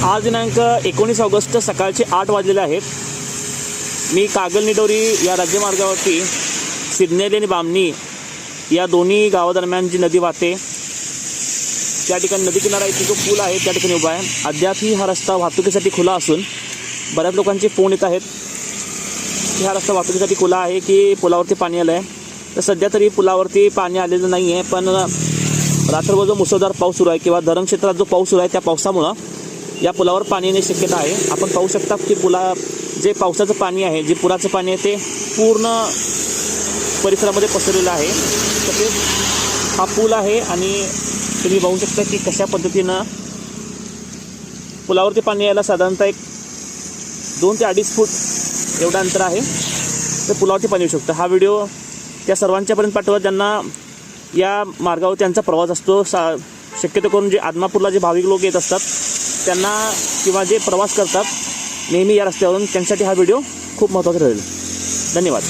आज दिनांक 19 ऑगस्ट सकाळचे 8 वाजलेले आहेत। मी कागल निडोरी या राज्यमार्गावरती सिडनेली आणि बामणी या दोन्ही गावादरम्यान जी नदी वाहते त्या ठिकाणी नदी किनारा इथे जो पूल आहे त्या ठिकाणी उभा आहे। अद्यापही हा रस्ता वाहतुकीसाठी खुला असून बऱ्याच लोकांचे फोन येत आहेत की हा रस्ता वाहतुकीसाठी खुला आहे की पुलावरती पाणी आलं आहे। तर सध्या तरी पुलावरती पाणी आलेलं नाही आहे, पण रात्रभर जो मुसळधार पाऊस सुरू आहे किंवा धरण क्षेत्रात जो पाऊस सुरू आहे त्या पावसामुळं या पुलावर पाणी येण्याची शक्यता आहे। आपण पाहू शकता की जे पावसाचं पाणी आहे, जे पुराचं पाणी आहे ते पूर्ण परिसरामध्ये पसरलेलं आहे। तसेच हा पूल आहे आणि तुम्ही पाहू शकता की कशा पद्धतीनं पुलावरती पाणी यायला साधारणतः एक 2 ते 2.5 फूट एवढं अंतर आहे, तर पुलावरती पाणी येऊ शकतं। हा व्हिडिओ त्या सर्वांच्यापर्यंत पाठवा ज्यांना या मार्गावर त्यांचा प्रवास असतो। शक्यतो करून जे आदमापूरला जे भाविक लोक येत असतात त्यांना किंवा जे प्रवास करतात नेहमी या रस्त्यावरून त्यांच्यासाठी हा व्हिडिओ खूप महत्त्वाचा ठरेल। धन्यवाद।